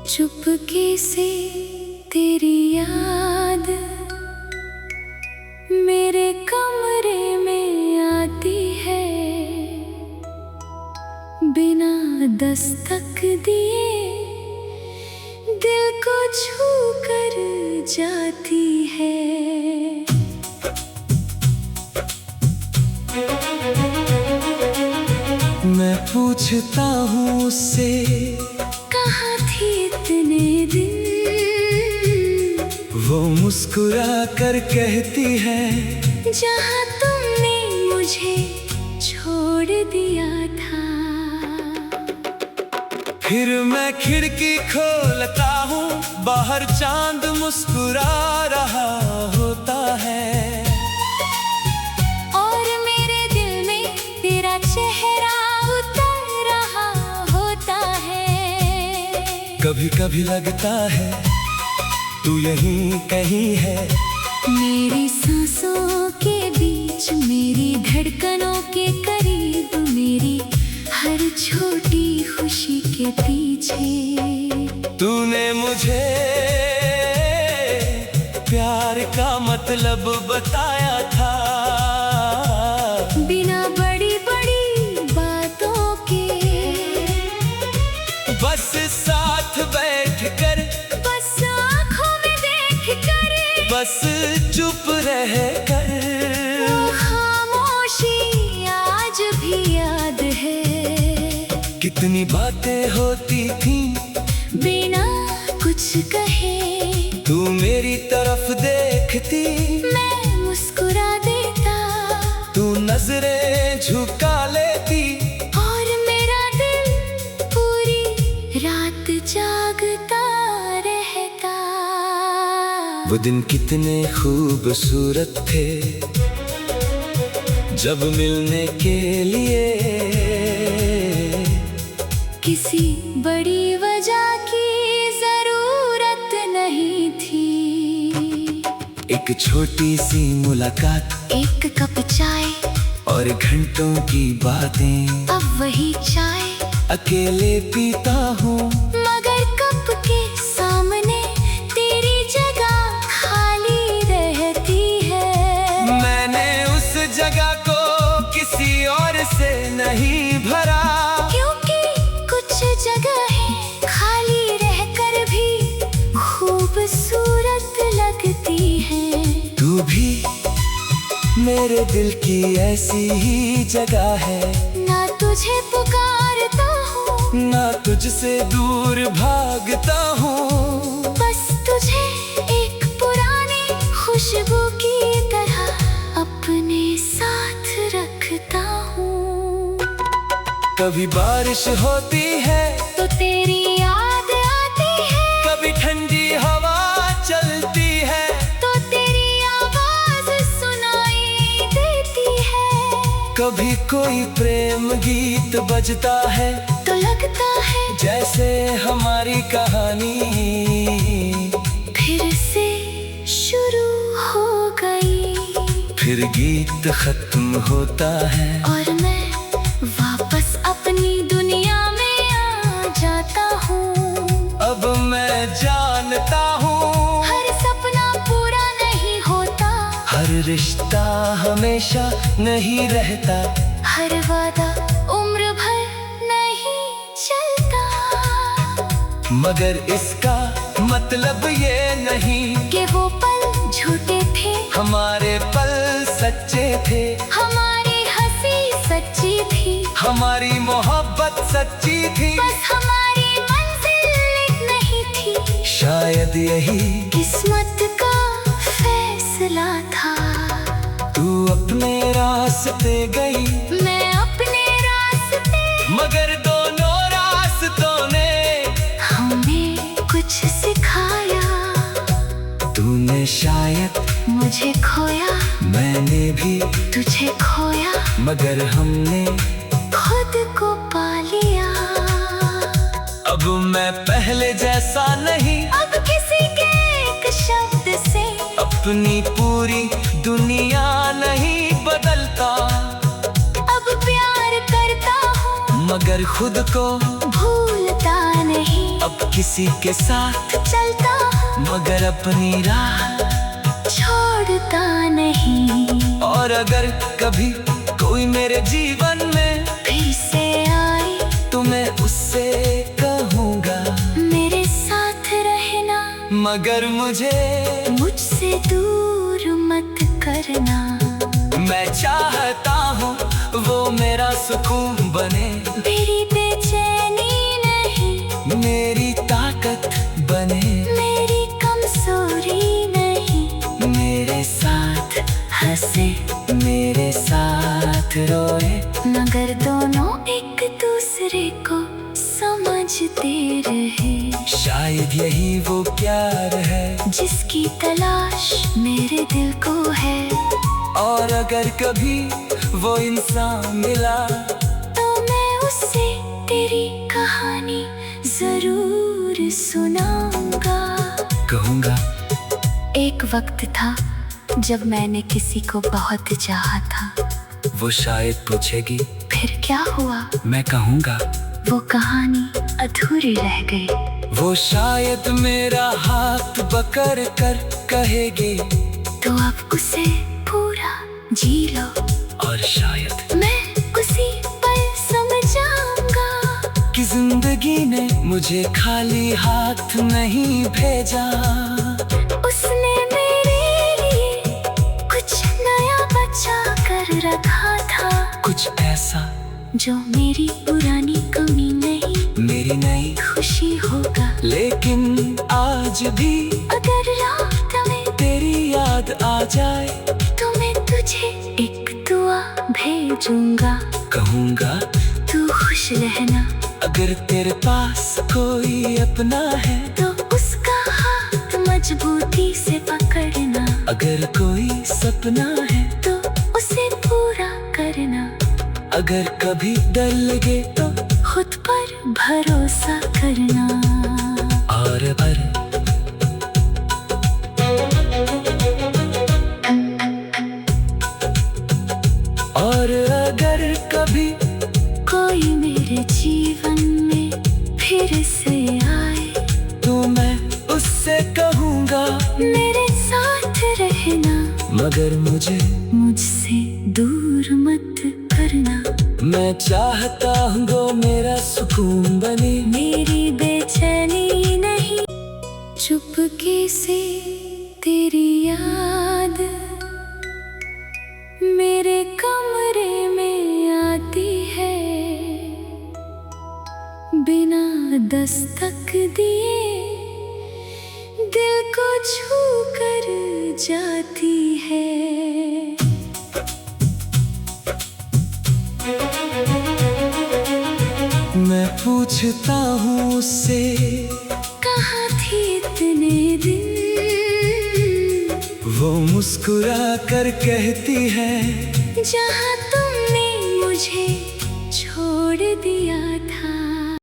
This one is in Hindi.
चुपके से तेरी याद मेरे कमरे में आती है, बिना दस्तक दिए दिल को छू कर जाती है। मैं पूछता हूँ उससे कहाँ थी इतने दिन, वो मुस्कुरा कर कहती है जहाँ तुमने मुझे छोड़ दिया था। फिर मैं खिड़की खोलता हूँ, बाहर चांद मुस्कुरा रहा होता है, और मेरे दिल में तेरा चेहरा उतर रहा होता है। कभी कभी लगता है तू यहीं कहीं है, मेरी सांसों के बीच, मेरी धड़कनों के करीब, मेरी हर छोटी खुशी के पीछे। तूने मुझे प्यार का मतलब बताया था, बिना बड़ी बड़ी बातों के, बस साथ बैठ कर, बस आँखों में देख कर, बस चुप रह कर। वो खामोशी आज भी याद है, कितनी बातें होती थी बिना कुछ कहे। तू मेरी तरफ देखती, मैं मुस्कुरा देता, तू नजरें झुका लेती, और मेरा दिल पूरी रात जागता रहता। वो दिन कितने खूबसूरत थे जब मिलने के लिए किसी बड़ी वजह की जरूरत नहीं थी। एक छोटी सी मुलाकात, एक कप चाय, और घंटों की बातें, अब वही चाय अकेले पीता हूँ, मगर कप के सामने तेरी जगह खाली रहती है। मैंने उस जगह को किसी और से नहीं भरा, क्योंकि कुछ जगहें खाली रहकर भी खूबसूरत लगती हैं। तू भी मेरे दिल की ऐसी ही जगह है, ना तुझे पुकारता हूँ, ना तुझसे दूर भागता हूँ, बस तुझे एक पुरानी खुशबू की तरह अपने साथ रखता हूँ। कभी बारिश होती है तो तेरी याद आती है, कभी ठंडी हवा चलती है, तो तेरी आवाज सुनाई देती है। कभी कोई प्रेम गीत बजता है, तो लगता है जैसे हमारी कहानी फिर से शुरू हो गई। फिर गीत खत्म होता है, और मैं वापस अपनी दुनिया में आ जाता हूँ। अब मैं जानता हूँ हर सपना पूरा नहीं होता, हर रिश्ता हमेशा नहीं रहता, हर वादा उम्र भर नहीं चलता। मगर इसका मतलब ये नहीं कि वो पल झूठे थे, हमारे पल सच्चे थे, हमारी हंसी सच्ची थी, हमारी मोहब्बत सच्ची थी, बस हमारी मंजिल एक नहीं थी। शायद यही किस्मत का फैसला था। तू अपने रास्ते गई, मैं अपने रास्ते, मगर दोनों रास्तों ने हमें कुछ सिखाया। तूने शायद मुझे खोया, मैंने भी तुझे खोया, मगर हमने खुद को पा लिया। अब मैं पहले जैसा नहीं, अब किसी के एक शब्द से अपनी पूरी दुनिया नहीं बदलता। अब प्यार करता हूँ, मगर खुद को भूलता नहीं। अब किसी के साथ चलता मगर अपनी राह छोड़ता नहीं। और अगर कभी कोई मेरे जीवन में फिर से आए तो मैं उससे कहूँगा मेरे साथ रहना, मगर मुझे मुझसे दूर मत करना। मैं चाहता हूँ वो मेरा सुकून बने, मेरी बेचैनी नहीं, मेरी ताकत बने, मेरी कमजोरी नहीं। मेरे साथ हंसे मेरे साथ रोए, मगर दोनों एक दूसरे को समझते रहे। शायद यही वो प्यार है जिसकी तलाश मेरे दिल को है। और अगर कभी वो इंसान मिला तो मैं उससे तेरी कहानी जरूर सुनाऊंगा। कहूँगा। एक वक्त था जब मैंने किसी को बहुत चाहा था। वो शायद पूछेगी फिर क्या हुआ, मैं कहूँगा। वो कहानी अधूरी रह गई। वो शायद मेरा हाथ पकड़ कर कहेगी तो अब उसे पूरा जी लो, और शायद मैं उसी पल समझाऊंगा कि जिंदगी ने मुझे खाली हाथ नहीं भेजा। उसने मेरे लिए कुछ नया बचा कर रखा था, कुछ ऐसा जो मेरी पुरानी कमी नहीं, मेरी नई खुशी होगा। लेकिन आज भी अगर रात में तेरी याद आ जाए तो मैं तुझे एक दुआ भेजूंगा। कहूँगा। तू खुश रहना, अगर तेरे पास कोई अपना है तो उसका हाथ मजबूती से पकड़ना। अगर कोई सपना है तो उसे पूरा करना। अगर कभी डर लगे तो खुद पर भरोसा करना। और अगर कभी कोई मेरे जीवन में फिर से आए तो मैं उससे कहूँगा मेरे साथ रहना, मगर मुझे मुझसे दूर मत करना। मैं चाहता हूँ वो मेरा सुकून बने, मेरी बेचैनी नहीं। चुपके से तेरी याद मेरे कमरे में आती है, बिना दस्तक दिए दिल को छू कर जाती है। मैं पूछता हूँ उससे कहाँ थी इतने दिन, वो मुस्कुरा कर कहती है जहाँ तुमने मुझे छोड़ दिया था।